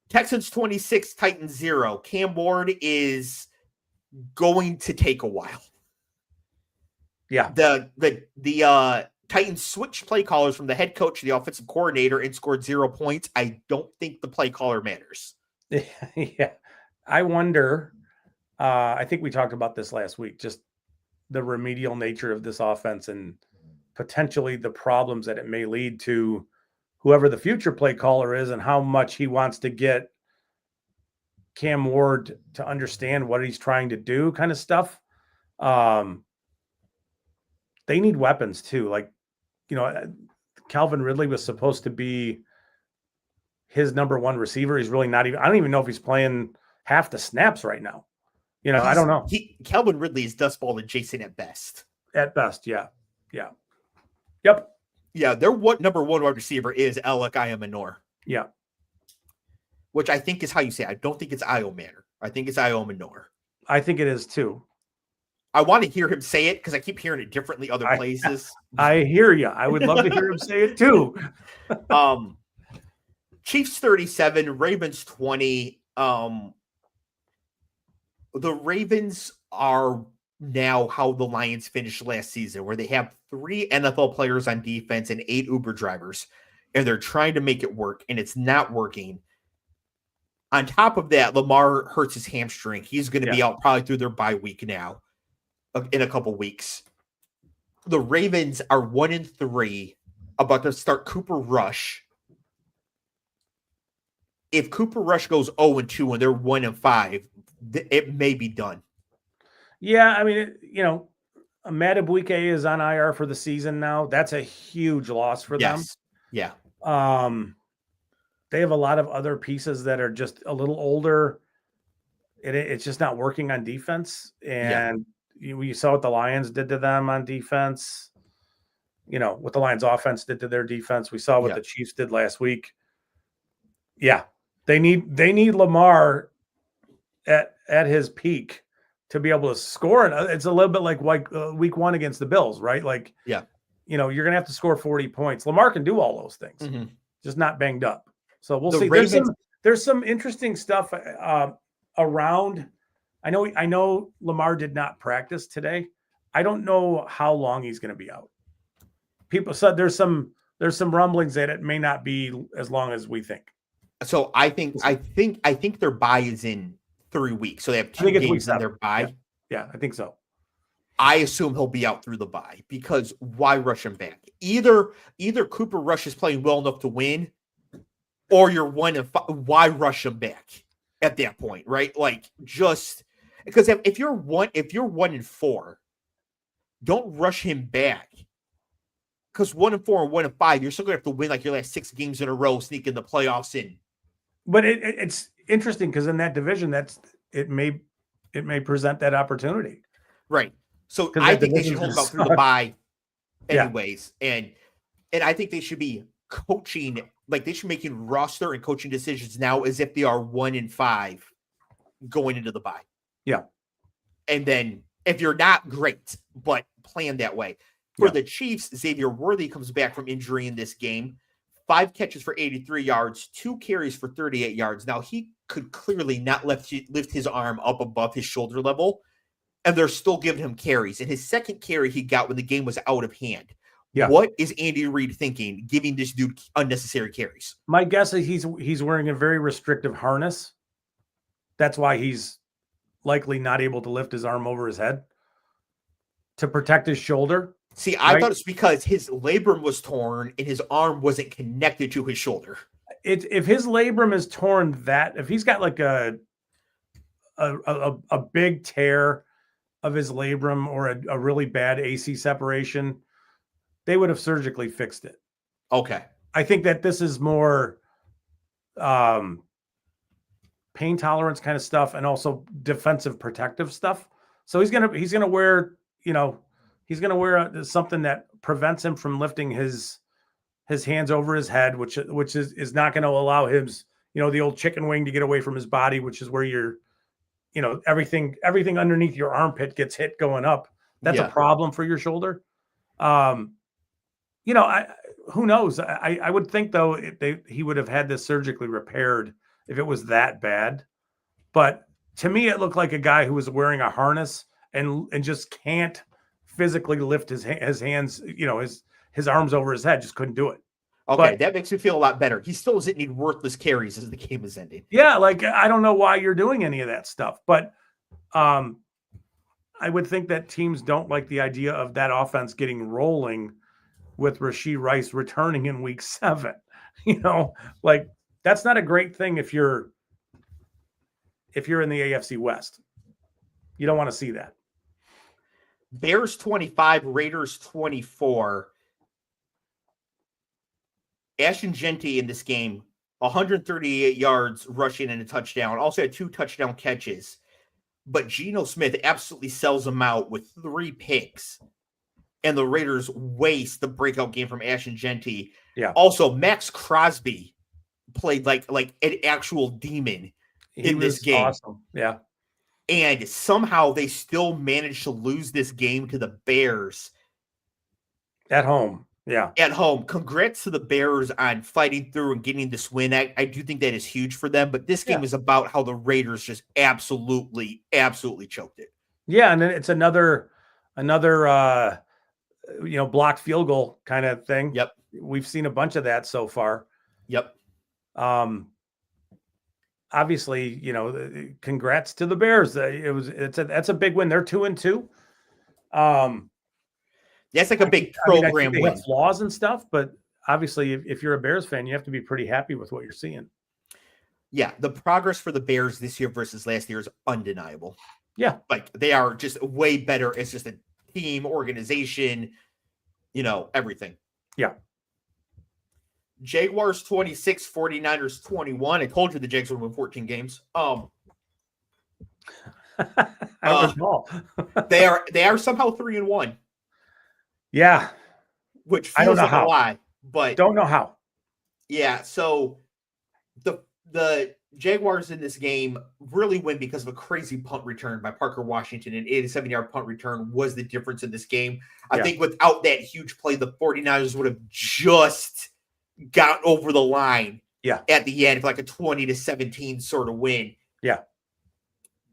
Texans 26, Titans 0. Cam Ward is going to take a while. Yeah. The Titans switched play callers from the head coach to the offensive coordinator and scored 0 points. I don't think the play caller matters. Yeah. I wonder, I think we talked about this last week, just the remedial nature of this offense and potentially the problems that it may lead to whoever the future play caller is and how much he wants to get Cam Ward to understand what he's trying to do, kind of stuff. They need weapons too. Like, Calvin Ridley was supposed to be his number one receiver. He's really not even, I don't even know if he's playing half the snaps right now. I don't know. Calvin Ridley is dustball adjacent at best. At best, yeah. Yeah. Yep. Yeah, their number one wide receiver is Alec Ayamanor. Yeah. Which I think is how you say it. I don't think it's Iomanor. I think it's Ayamanor. I think it is too. I want to hear him say it because I keep hearing it differently other places. I hear you. I would love to hear him say it too. Chiefs 37, Ravens 20. The Ravens are now how the Lions finished last season, where they have 3 NFL players on defense and 8 Uber drivers, and they're trying to make it work, and it's not working. On top of that, Lamar hurts his hamstring. He's going to be out probably through their bye week now, in a couple weeks. The Ravens are 1-3, about to start Cooper Rush. If Cooper Rush goes 0-2 and they're 1-5, it may be done. Yeah, I mean, Matabuike is on IR for the season now. That's a huge loss for them. Yeah. They have a lot of other pieces that are just a little older. It's just not working on defense. And we saw what the Lions did to them on defense. What the Lions offense did to their defense. We saw what the Chiefs did last week. Yeah. They need Lamar at his peak to be able to score. And it's a little bit like week 1 against the Bills, right? Like, you're going to have to score 40 points. Lamar can do all those things, just not banged up. So we'll see. There's some interesting stuff around. I know Lamar did not practice today. I don't know how long he's going to be out. People said there's some rumblings that it may not be as long as we think. So I think their bye is in 3 weeks. So they have 2 games in their bye. Yeah, I think so. I assume he'll be out through the bye because why rush him back? Either Cooper Rush is playing well enough to win, or you're 1-5. Why rush him back at that point, right? Like, just because if you're 1-4, don't rush him back. Because 1-4 and 1-5, you're still gonna have to win like your last 6 games in a row, sneak in the playoffs in. But it's interesting because in that division, it may present that opportunity. Right. So I think they should hold out through the bye anyways. And I think they should be coaching, like they should be making roster and coaching decisions now as if they are 1-5 going into the bye. Yeah. And then if you're not, great, but plan that way. For the Chiefs, Xavier Worthy comes back from injury in this game. 5 catches for 83 yards, 2 carries for 38 yards. Now, he could clearly not lift his arm up above his shoulder level, and they're still giving him carries. And his second carry he got when the game was out of hand. Yeah. What is Andy Reid thinking, giving this dude unnecessary carries? My guess is he's wearing a very restrictive harness. That's why he's likely not able to lift his arm over his head to protect his shoulder. See, I thought it's because his labrum was torn and his arm wasn't connected to his shoulder. If his labrum is torn, if he's got like a big tear of his labrum or a really bad AC separation, they would have surgically fixed it. Okay. I think that this is more pain tolerance kind of stuff and also defensive protective stuff. So he's gonna wear, he's going to wear something that prevents him from lifting his hands over his head, which is not going to allow him, the old chicken wing to get away from his body, which is where you're, everything underneath your armpit gets hit going up. That's a problem for your shoulder. who knows? I would think though he would have had this surgically repaired if it was that bad. But to me, it looked like a guy who was wearing a harness and just can't physically lift his hands, his arms over his head, just couldn't do it. Okay, But that makes me feel a lot better. He still doesn't need worthless carries as the game is ending. yeah, like I don't know why you're doing any of that stuff, but I would think that teams don't like the idea of that offense getting rolling with Rashee Rice returning in week 7. Like that's not a great thing if you're in the AFC West. You don't want to see that. Bears 25, Raiders 24. Ashton Genty in this game, 138 yards rushing and a touchdown. Also had 2 touchdown catches. But Geno Smith absolutely sells him out with 3 picks. And the Raiders waste the breakout game from Ashton Genty. Yeah. Also, Max Crosby played like an actual demon in this game. Awesome. Yeah. And somehow they still managed to lose this game to the Bears. At home. Yeah. At home. Congrats to the Bears on fighting through and getting this win. I do think that is huge for them. But this game is about how the Raiders just absolutely choked it. Yeah. And then it's another blocked field goal kind of thing. Yep. We've seen a bunch of that so far. Yep. Obviously, congrats to the Bears. That's a big win. They're 2-2. That's like a big program they win. have flaws and stuff, but obviously, if you're a Bears fan, you have to be pretty happy with what you're seeing. Yeah, the progress for the Bears this year versus last year is undeniable. Yeah, like they are just way better. It's just a team, organization, everything. Yeah. Jaguars 26, 49ers 21. I told you the Jags would win 14 games. I don't recall. they are somehow 3-1. Yeah. Which feels like a lie, but don't know how. Yeah, so the Jaguars in this game really win because of a crazy punt return by Parker Washington. An 87-yard punt return was the difference in this game. I think without that huge play, the 49ers would have just got over the line at the end for like a 20-17 sort of win. Yeah.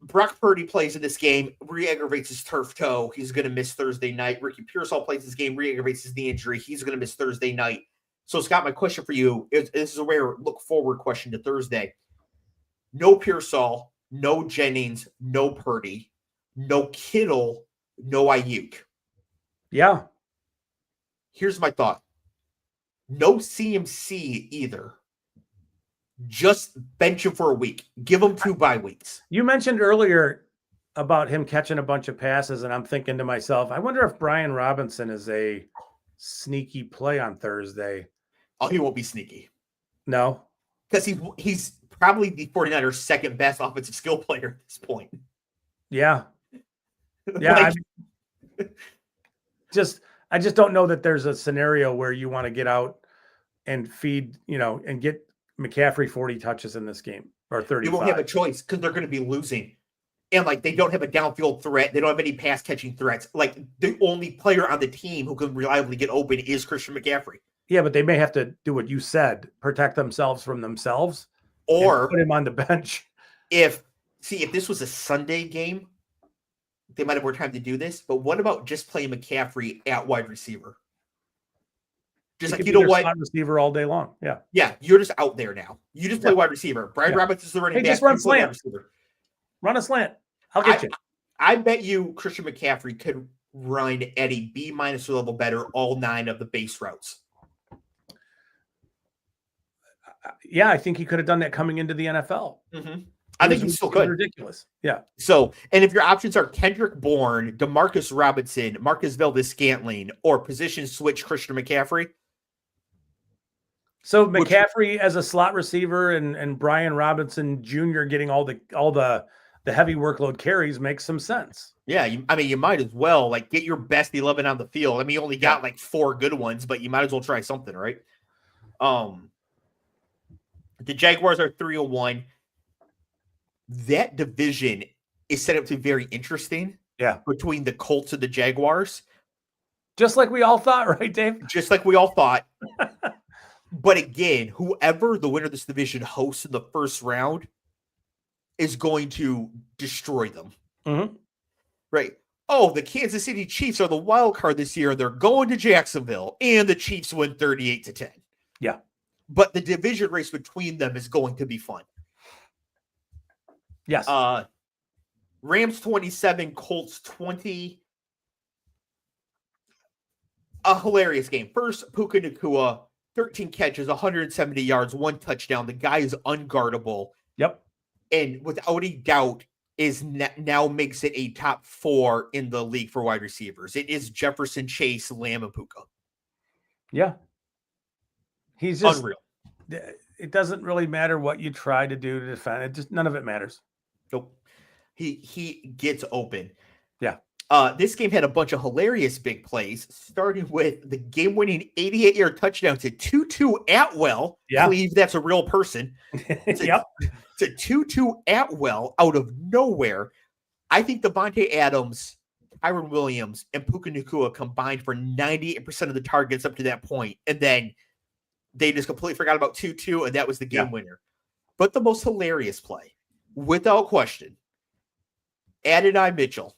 Brock Purdy plays in this game, re-aggravates his turf toe. He's going to miss Thursday night. Ricky Pearsall plays this game, re-aggravates his knee injury. He's going to miss Thursday night. So, Scott, my question for you, this is a rare look-forward question to Thursday. No Pearsall, no Jennings, no Purdy, no Kittle, no Ayuk. Yeah. Here's my thought. No CMC either. Just bench him for a week. Give him 2 bye weeks. You mentioned earlier about him catching a bunch of passes, and I'm thinking to myself, I wonder if Brian Robinson is a sneaky play on Thursday. Oh, he won't be sneaky. No? Because he's probably the 49ers' second best offensive skill player at this point. Yeah. Yeah. I just don't know that there's a scenario where you want to get out and feed, and get McCaffrey 40 touches in this game or 35. You won't have a choice because they're going to be losing. And they don't have a downfield threat. They don't have any pass catching threats. The only player on the team who can reliably get open is Christian McCaffrey. Yeah, but they may have to do what you said, protect themselves from themselves or put him on the bench. If this was a Sunday game, they might have more time to do this. But what about just playing McCaffrey at wide receiver? Just slot receiver all day long. Yeah. Yeah. You're just out there now. You just play wide receiver. Brian Roberts is the running back. Just run slant. Run a slant. I'll get you. I bet you Christian McCaffrey could run at a B- level better all 9 of the base routes. Yeah, I think he could have done that coming into the NFL. Mm-hmm. I think he still could. Ridiculous. Yeah. So, and if your options are Kendrick Bourne, Demarcus Robinson, Marcus Valdes-Scantling, or position switch Christian McCaffrey. So McCaffrey as a slot receiver and Brian Robinson Jr. getting all the heavy workload carries makes some sense. Yeah, you might as well get your best 11 on the field. You only got 4 good ones, but you might as well try something, right? The Jaguars are 3-1. That division is set up to be very interesting. Yeah, between the Colts and the Jaguars. Just like we all thought, right, Dave? Just like we all thought. But again, whoever the winner of this division hosts in the first round is going to destroy them. Mm-hmm. Right. Oh, the Kansas City Chiefs are the wild card this year. They're going to Jacksonville, and the Chiefs win 38-10. Yeah. But the division race between them is going to be fun. Yes. Rams 27, Colts 20. A hilarious game. First, Puka Nacua, 13 catches, 170 yards, 1 touchdown. The guy is unguardable. Yep. And without a doubt, is now makes it a top 4 in the league for wide receivers. It is Jefferson, Chase, Lamb, and Puka. Yeah. He's just unreal. It doesn't really matter what you try to do to defend. It just none of it matters. Nope. He gets open. Yeah. This game had a bunch of hilarious big plays, starting with the game-winning 88-yard touchdown to Tutu Atwell. Yeah. I believe that's a real person. Yep. To Tutu Atwell out of nowhere. I think Devontae Adams, Tyron Williams, and Puka Nacua combined for 98% of the targets up to that point. And then they just completely forgot about Tutu, and that was the game winner. But the most hilarious play, without question, Adonai Mitchell.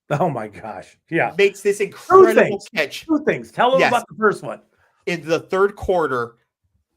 Oh my gosh. Yeah. Makes this incredible catch. 2 things. Tell them about the first one. In the third quarter,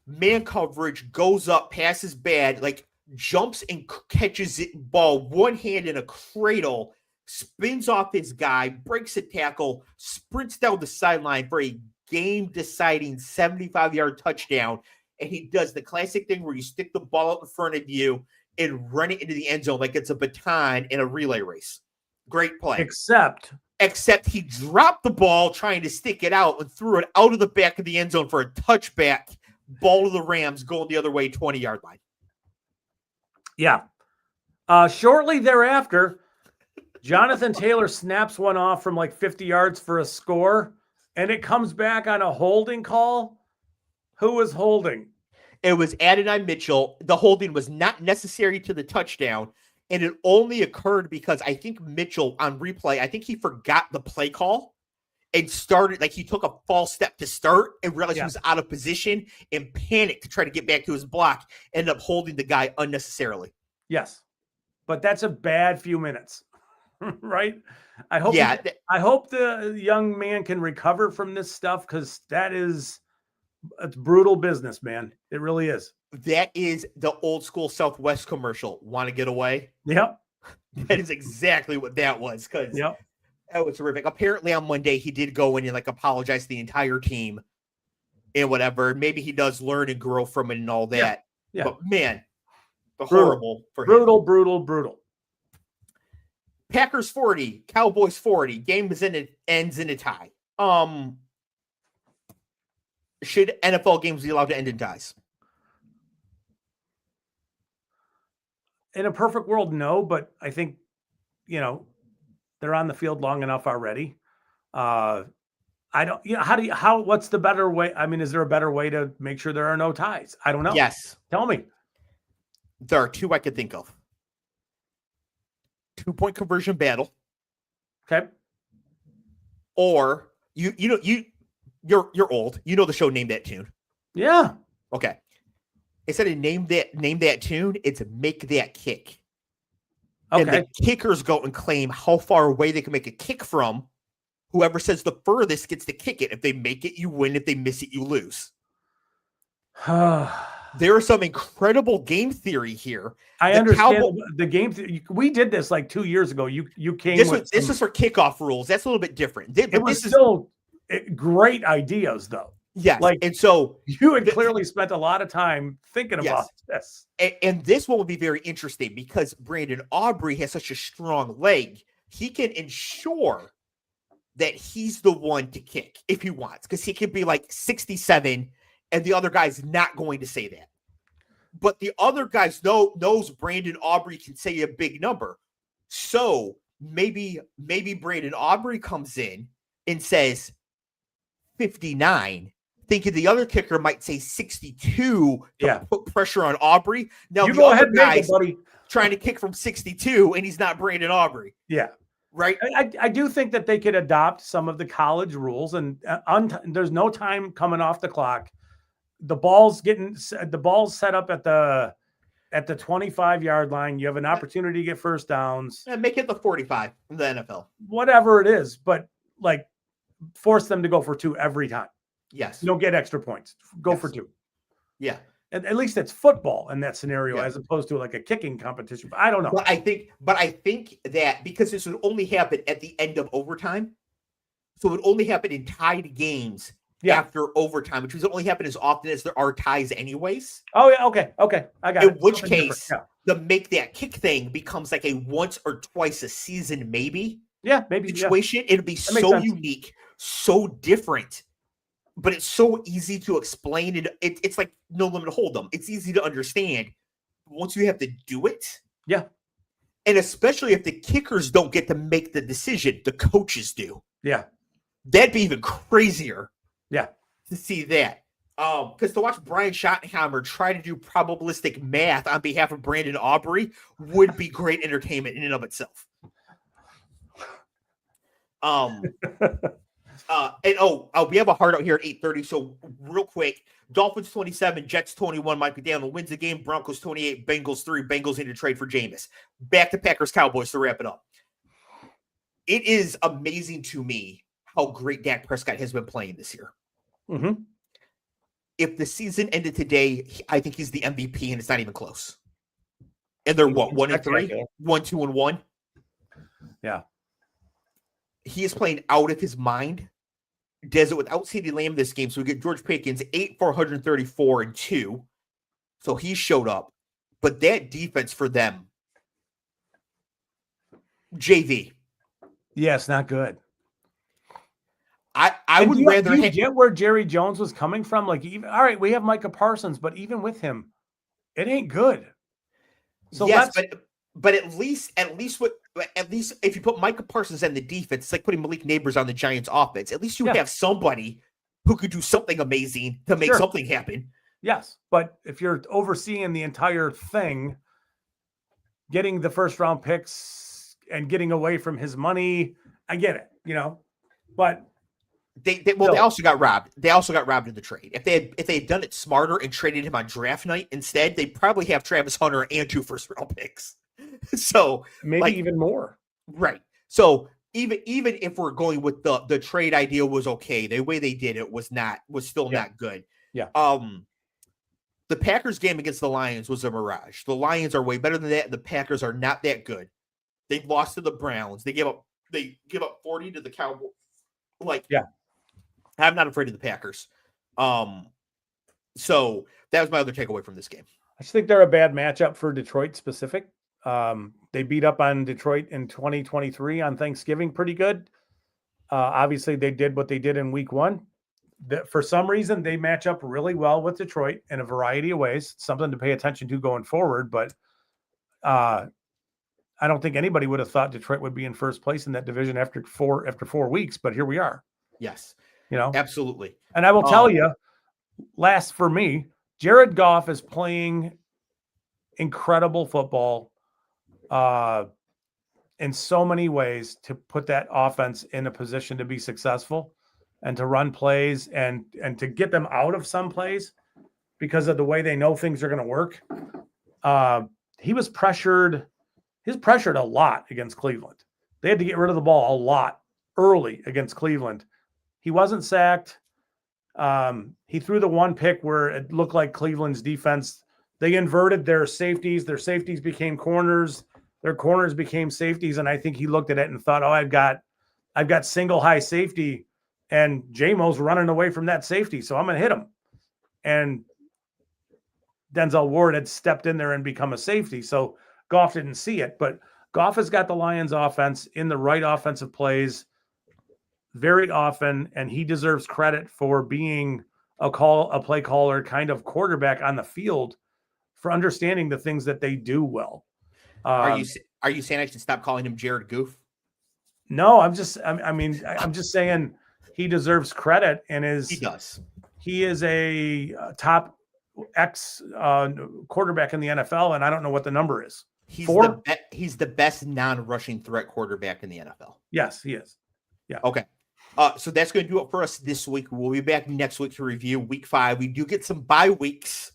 man coverage goes up, passes bad, like jumps and catches it ball one hand in a cradle, spins off his guy, breaks a tackle, sprints down the sideline for a game-deciding 75-yard touchdown. And he does the classic thing where you stick the ball up in front of you and run it into the end zone like it's a baton in a relay race. Great play. Except he dropped the ball trying to stick it out and threw it out of the back of the end zone for a touchback. Ball to the Rams going the other way, 20-yard line. Yeah. Shortly thereafter, Jonathan Taylor snaps one off from like 50 yards for a score, and it comes back on a holding call. Who was holding? It was Adonai Mitchell. The holding was not necessary to the touchdown, and it only occurred because I think Mitchell on replay, I think he forgot the play call and started, like he took a false step to start and realized he was out of position and panicked to try to get back to his block, ended up holding the guy unnecessarily. Yes. But that's a bad few minutes, right? I hope the young man can recover from this stuff, because it's brutal business, man. It really is. That is the old school Southwest commercial. Want to get away? Yep. That is exactly what that was. Because that was terrific. Apparently on Monday, he did go in and like apologize to the entire team and whatever. Maybe he does learn and grow from it and all that. Yeah. But man, horrible for him. Brutal. Packers 40, Cowboys 40. Game ends in a tie. Should NFL games be allowed to end in ties? In a perfect world, no, but I think, they're on the field long enough already. What's the better way? I mean, is there a better way to make sure there are no ties? I don't know. Yes. Tell me. There are 2 I could think of. 2-point conversion battle. Okay. Or you're old. You know the show Name That Tune. Yeah. Okay. Instead of name that tune, it's Make That Kick. Okay. And the kickers go and claim how far away they can make a kick from. Whoever says the furthest gets to kick it. If they make it, you win. If they miss it, you lose. There is some incredible game theory here. I understand the game. We did this like 2 years ago. You came. This was for kickoff rules. That's a little bit different. It was still great ideas, though. Yes. And so you had clearly spent a lot of time thinking about this. And this one will be very interesting because Brandon Aubrey has such a strong leg. He can ensure that he's the one to kick if he wants, because he can be like 67 and the other guy's not going to say that. But the other guys knows Brandon Aubrey can say a big number. So maybe Brandon Aubrey comes in and says 59, thinking the other kicker might say 62 to put pressure on Aubrey. Now you the go other ahead, guy's buddy. Trying to kick from 62, and he's not Brandon Aubrey. Yeah. right? I do think that they could adopt some of the college rules, and there's no time coming off the clock. The ball's set up at the 25-yard line. You have an opportunity to get first downs. And make it the 45 in the NFL. Whatever it is, but like force them to go for 2 every time. Yes. You don't get extra points. Go for 2. Yeah. At least it's football in that scenario, as opposed to like a kicking competition. But I don't know. But I think that because this would only happen at the end of overtime, so it would only happen in tied games after overtime, which would only happen as often as there are ties anyways. Oh, yeah. Okay. I got it. In which case, the make that kick thing becomes like a once or twice a season, maybe. Yeah, maybe situation. It'll be so unique, so different, but it's so easy to explain. It's like No Limit Hold'em. It's easy to understand. Once you have to do it, and especially if the kickers don't get to make the decision, the coaches do. Yeah, that'd be even crazier. Yeah, to see that. Because to watch Brian Schottenheimer try to do probabilistic math on behalf of Brandon Aubrey would be great entertainment in and of itself. And we have a hard out here at 8:30. So real quick, Dolphins 27, Jets 21. Mike McDaniel wins the game. Broncos 28, Bengals 3. Bengals need to trade for Jameis. Back to Packers Cowboys to wrap it up. It is amazing to me how great Dak Prescott has been playing this year. Mm-hmm. If the season ended today, I think he's the MVP, and it's not even close. And they're what, 1-3, 1-2-1. Yeah. He is playing out of his mind. Does it without CeeDee Lamb this game. So we get George Pickens 8 for 134 and 2. So he showed up. But that defense for them, JV. Yeah, it's not good. I would rather get where Jerry Jones was coming from. Like, even all right, we have Micah Parsons, but even with him, it ain't good. So yes, but at least if you put Micah Parsons in the defense, it's like putting Malik Neighbors on the Giants offense. At least you have somebody who could do something amazing to make something happen. Yes, but if you're overseeing the entire thing, getting the first round picks and getting away from his money, I get it, but they also got robbed. They also got robbed in the trade. If they had done it smarter and traded him on draft night instead, they probably have Travis Hunter and 2 first round picks. So maybe even more. Right. So even if we're going with the trade idea was okay, the way they did it was still not good. Yeah. The Packers game against the Lions was a mirage. The Lions are way better than that. The Packers are not that good. They lost to the Browns. They give up 40 to the Cowboys. I'm not afraid of the Packers. So that was my other takeaway from this game. I just think they're a bad matchup for Detroit specific. They beat up on Detroit in 2023 on Thanksgiving pretty good. Obviously, they did what they did in week 1. For some reason, they match up really well with Detroit in a variety of ways. Something to pay attention to going forward. But I don't think anybody would have thought Detroit would be in first place in that division after 4 weeks. But here we are. Yes. Absolutely. And I will tell you, last for me, Jared Goff is playing incredible football in so many ways to put that offense in a position to be successful and to run plays and to get them out of some plays because of the way they know things are going to work. He was pressured. He's pressured a lot against Cleveland. They had to get rid of the ball a lot early against Cleveland. He wasn't sacked. He threw the one pick where it looked like Cleveland's defense, they inverted their safeties. Their safeties became corners. Their corners became safeties. And I think he looked at it and thought, I've got single high safety and J-Mo's running away from that safety. So I'm going to hit him. And Denzel Ward had stepped in there and become a safety. So Goff didn't see it, but Goff has got the Lions offense in the right offensive plays very often, and he deserves credit for being a play caller kind of quarterback on the field for understanding the things that they do well. Are you saying I should stop calling him Jared Goof? No, I'm just saying he deserves credit and he is a top X quarterback in the NFL, and I don't know what the number is. He's 4? he's the best non-rushing threat quarterback in the NFL. Yes, he is. Yeah. Okay. So that's going to do it for us this week. We'll be back next week to review week 5. We do get some bye weeks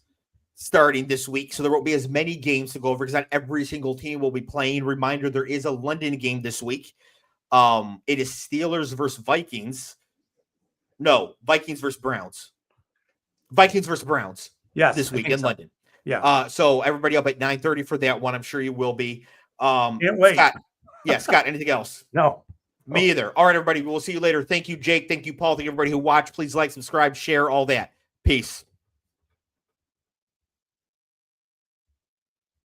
starting this week, so there won't be as many games to go over because not every single team will be playing. Reminder, there is a London game this week. It is Steelers versus Vikings. No, Vikings versus Browns. Vikings versus Browns. Yes, this week in London. Yeah. So everybody up at 9:30 for that one. I'm sure you will be. Can't wait. Scott, anything else? No. Me either. All right, everybody. We'll see you later. Thank you, Jake. Thank you, Paul. Thank you, everybody who watched. Please like, subscribe, share, all that. Peace.